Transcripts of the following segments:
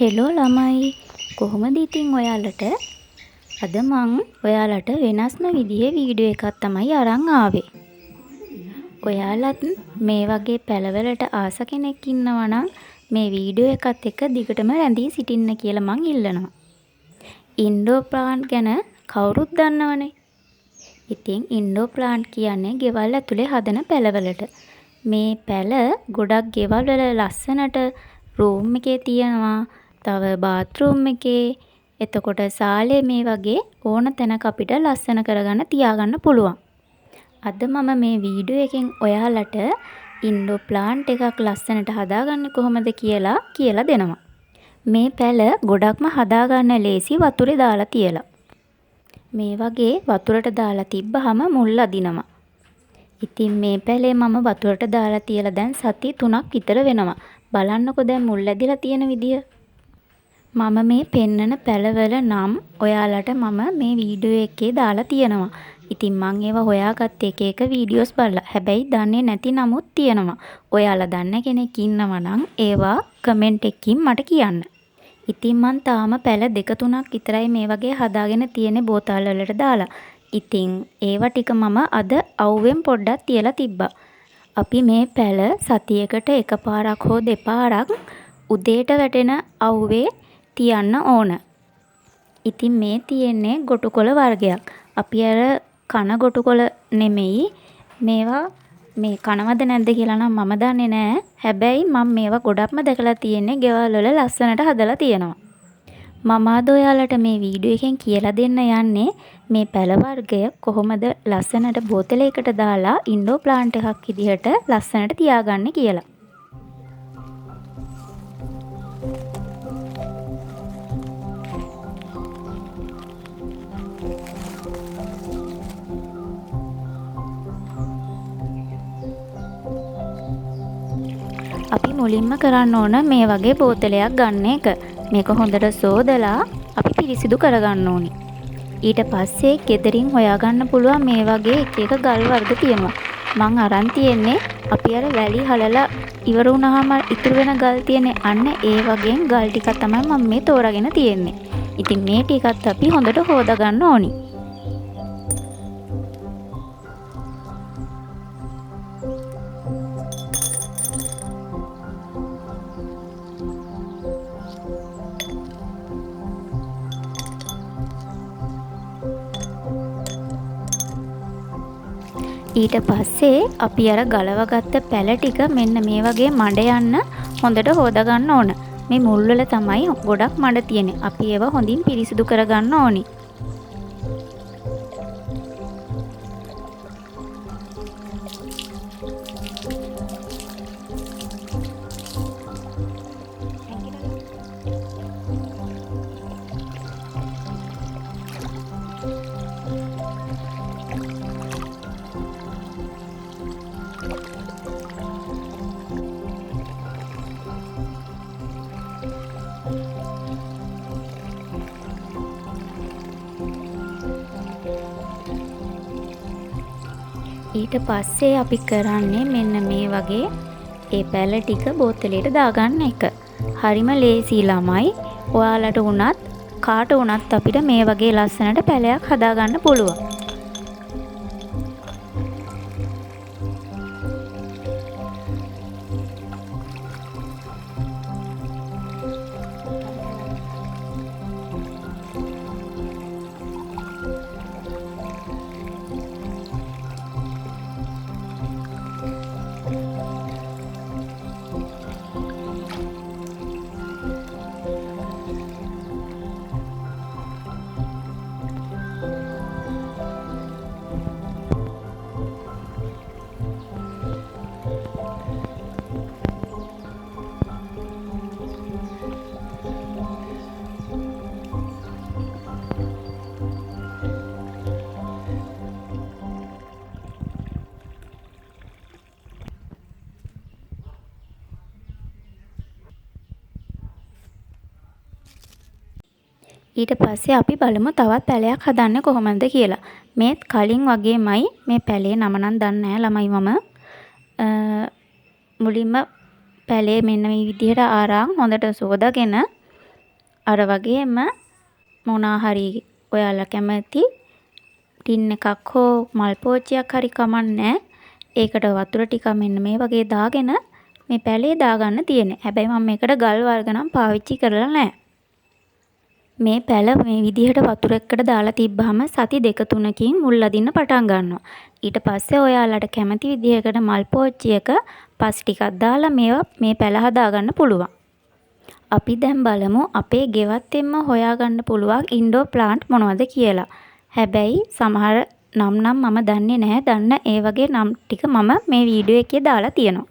Hello ළමයි කොහොමද ඉතින් ඔයාලට අද මං ඔයාලට වෙනස්ම විදිහේ වීඩියෝ එකක් තමයි අරන් ආවේ. ඔයාලත් මේ වගේ පැලවලට ආස කෙනෙක් ඉන්නවා නම් මේ වීඩියෝ එකත් එක්ක දිගටම රැඳී සිටින්න කියලා මං ඉල්ලනවා. ඉන්ඩෝර් ප්ලාන්ට් ගැන කවුරුත් දන්නවනේ. ඉතින් ඉන්ඩෝර් ප්ලාන්ට් කියන්නේ ගෙවල් ඇතුලේ හදන පැලවලට. මේ පැල ගොඩක් ගෙවල් වල ලස්සනට රූම් එකේ තියෙනවා. තව බාත්රූම් එකේ එතකොට සාලේ මේ වගේ ඕන තැනක අපිට ලස්සන කරගන්න තියාගන්න පුළුවන්. අද මම මේ වීඩියෝ එකෙන් ඔයාලට ඉන්ඩෝර් ප්ලාන්ට් එකක් ලස්සනට හදාගන්නේ කොහොමද කියලා දෙනවා. මේ පැල ගොඩක්ම හදාගන්න ලේසි වතුරේ දාලා තියලා. මේ වගේ වතුරට දාලා තිබ්බහම මුල් අදිනවා. ඉතින් මේ පැලේ මම වතුරට දාලා තියලා දැන් සති 3ක් විතර වෙනවා. බලන්නකෝ දැන් මුල් ඇදිලා තියෙන විදිය. මම මේ පෙන්නන පැලවල නම් ඔයාලට මම මේ වීඩියෝ එකේ දාලා තියෙනවා. ඉතින් මං ඒවා හොයාගත්ත එක වීඩියෝස් බලලා. හැබැයි දන්නේ නැති නමුත් තියෙනවා. ඔයාලා දන්න කෙනෙක් ඉන්නවා නම් ඒවා කමෙන්ට් එකකින් මට කියන්න. ඉතින් මං තාම පැල 2-3ක් විතරයි මේ වගේ හදාගෙන තියෙන්නේ බෝතල් වලට දාලා. ඉතින් ඒවා ටික මම අද අවුවෙන් පොඩ්ඩක් තියලා තිබ්බා. අපි මේ පැල සතියකට එකපාරක් හෝ දෙපාරක් උදේට වැටෙන අවුවේ තියන්න ඕන. ඉතින් මේ තියෙන්නේ ගොටුකොළ වර්ගයක්. අපි අර කන ගොටුකොළ නෙමෙයි මේවා මේ කනවද නැද්ද කියලා නම් මම දන්නේ නැහැ. හැබැයි මම මේවා ගොඩක්ම දැකලා තියෙන්නේ ගෙවල් වල ලස්සනට හදලා තියෙනවා. මම අද ඔයාලට මේ වීඩියෝ එකෙන් කියලා දෙන්න යන්නේ මේ පැල වර්ගය කොහොමද ලස්සනට බෝතලයකට දාලා ඉන්ඩෝර් ප්ලාන්ට් එකක් විදිහට ලස්සනට තියාගන්නේ කියලා. අපි මුලින්ම කරන්න ඕන මේ වගේ බෝතලයක් ගන්න එක. මේක හොඳට සෝදලා අපි පිරිසිදු කරගන්න ඕනි. ඊට පස්සේ ගෙදරින් හොයාගන්න පුළුවන් මේ වගේ එක ගල් වර්ග තියෙනවා. මං අරන් තියෙන්නේ අපි අර වැලි හලලා ඉවර වුණාම ඉතුරු වෙන ගල් තියෙන්නේ අන්න ඒ වගේ ගල් ටිකක් තමයි මම මේ තෝරාගෙන තියෙන්නේ. ඉතින් මේ ටිකත් අපි හොඳට හොදා ගන්න ඕනි. ඊට පස්සේ අපි අර ගලවගත්ත පැල ටික මෙන්න මේ වගේ මඩ යන්න හොඳට හොදා ගන්න ඕන. මේ මුල් වල තමයි ගොඩක් මඩ තියෙන්නේ. අපි ඒවා හොඳින් පිරිසිදු කරගන්න ඕනි. ඊට පස්සේ අපි කරන්නේ මෙන්න මේ වගේ ඒ පැල ටික බෝතලයට දාගන්න එක. හරිම ලේසි ළමයි. ඔයාලට වුණත් කාට වුණත් අපිට මේ වගේ ලස්සනට පැලයක් හදාගන්න පුළුවන්. ඊට පස්සේ අපි බලමු තවත් පැලයක් හදන්නේ කොහොමද කියලා. මේත් කලින් වගේමයි මේ පැලේ නම නම් දන්නේ නැහැ ළමයි මම. මුලින්ම පැලේ මෙන්න මේ විදිහට ආරං හොඳට සෝදාගෙන අර වගේම මොනා හරි ඔයාලා කැමති ටින් එකක් හෝ මල් පෝච්චියක් හරි කමන්නේ. ඒකට වතුර ටිකක් මෙන්න මේ වගේ දාගෙන මේ පැලේ දාගන්න තියෙන්නේ. හැබැයි මම මේකට ගල් වර්ග නම් පාවිච්චි කරලා නැහැ. මේ පැල මේ විදිහට වතුර එක්කට දාලා තිබ්බහම සති 2-3කින් මුල් අදින්න පටන් ගන්නවා. ඊට පස්සේ ඔයාලට කැමති විදිහකට මල් පෝච්චියක පස් ටිකක් දාලා මේ පැල හදාගන්න පුළුවන්. අපි දැන් බලමු අපේ ගෙවත්තෙන්ම හොයාගන්න පුළුවන් ඉන්ඩෝර් ප්ලාන්ට් මොනවද කියලා. හැබැයි සමහර නම් මම දන්නේ නැහැ. දන්න ඒ වගේ නම් ටික මම මේ වීඩියෝ එකේ දාලා තියෙනවා.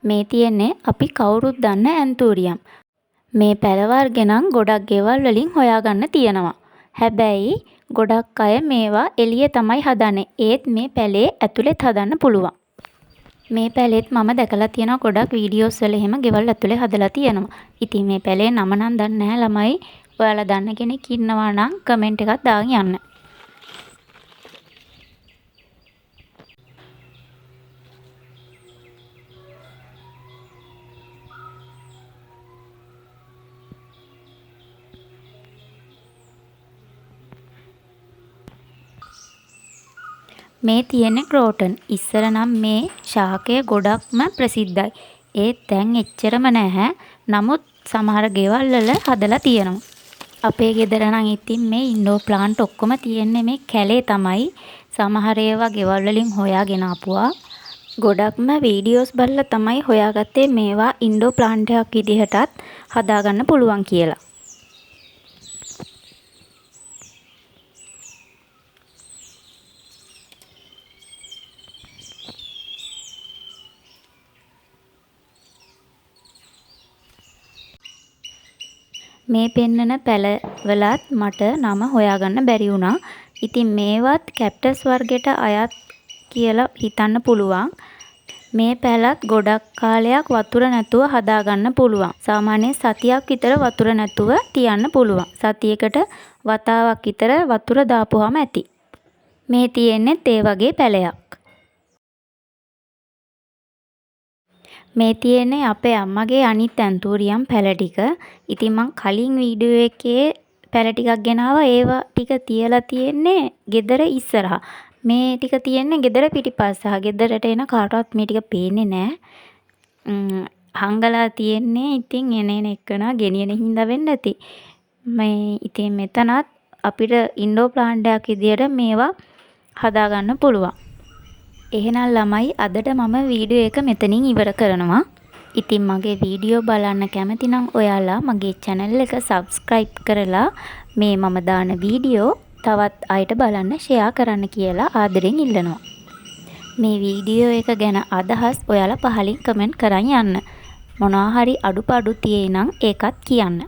මේ තියෙන්නේ අපි කවුරුත් දන්න ඇන්තූරියම්. මේ පැල වර්ගෙ නම් ගොඩක් ගෙවල් වලින් හොයාගන්න තියෙනවා. හැබැයි ගොඩක් අය මේවා එළියේ තමයි හදන්නේ. ඒත් මේ පැලේ ඇතුළෙත් හදන්න පුළුවන්. මේ පැලෙත් මම දැකලා තියෙනවා ගොඩක් වීඩියෝස් වල එහෙම ගෙවල් ඇතුලේ හදලා තියෙනවා. ඉතින් මේ පැලේ නම නම් දන්නේ නැහැ ළමයි. ඔයාලා දන්න කෙනෙක් ඉන්නවා නම් කමෙන්ට් එකක් දාගෙන යන්න. මේ තියෙන්නේ ක්‍රෝටන්. ඉස්සර නම් මේ ශාකය ගොඩක්ම ප්‍රසිද්ධයි. ඒත් දැන් එච්චරම නැහැ. නමුත් සමහර ගෙවල් වල හදලා තියෙනවා. අපේ ගෙදර නම් ඉතින් මේ ඉන්ඩෝර් ප්ලාන්ට් ඔක්කොම තියෙන්නේ මේ කැලේ තමයි. සමහර ඒවා ගෙවල් වලින් හොයාගෙන ආපුවා. ගොඩක්ම වීඩියෝස් බලලා තමයි හොයාගත්තේ මේවා ඉන්ඩෝර් ප්ලාන්ට් එකක් විදිහටත් හදාගන්න පුළුවන් කියලා. මේ පෙන්නන පැල වලත් මට නම හොයාගන්න බැරි වුණා. ඉතින් මේවත් කැප්ටස් වර්ගයට අයත් කියලා හිතන්න පුළුවන්. මේ පැලත් ගොඩක් කාලයක් වතුර නැතුව හදාගන්න පුළුවන්. සාමාන්‍යයෙන් සතියක් විතර වතුර නැතුව තියන්න පුළුවන්. සතියකට වතාවක් විතර වතුර දාපුවාම ඇති. මේ තියෙන්නේ ඒ වගේ පැලයක්. මේ තියෙන්නේ අපේ අම්මගේ අනිත් ඇන්තූරියම් පැල ටික. ඉතින් මං කලින් වීඩියෝ එකේ පැල ටිකක් ගෙනාවා. ඒවා ටික තියලා තියෙන්නේ ගෙදර ඉස්සරහා. මේ ටික තියෙන්නේ ගෙදර පිටිපස්ස. ගෙදරට එන කාටවත් මේ ටික පේන්නේ නැහැ. හංගලා තියෙන්නේ ඉතින් එනේන එක්කනා ගෙනියන හින්දා වෙන්න ඇති. මේ ඉතින් මෙතනත් අපිට ඉන්ඩෝ ප්ලාන්ට් එකක් විදියට මේවා හදාගන්න පුළුවන්. එහෙනම් ළමයි අදට මම වීඩියෝ එක මෙතනින් ඉවර කරනවා. ඉතින් මගේ වීඩියෝ බලන්න කැමති නම් ඔයාලා මගේ channel එක subscribe කරලා මේ මම දාන වීඩියෝ තවත් අයට බලන්න ෂෙයා කරන්න කියලා ආදරෙන් ඉල්ලනවා. මේ වීඩියෝ එක ගැන අදහස් ඔයාලා පහලින් කමෙන්ට් කරන් යන්න. මොනවා හරි අඩුපාඩු තියෙයි නම් ඒකත් කියන්න.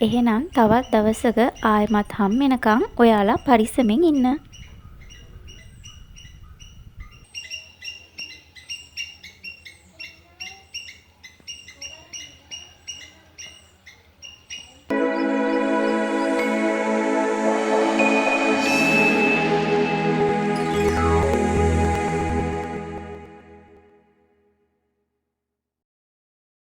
එහෙනම් තවත් දවසක ආයෙමත් හම්බ වෙනකන් ඔයාලා පරිස්සමෙන් ඉන්න.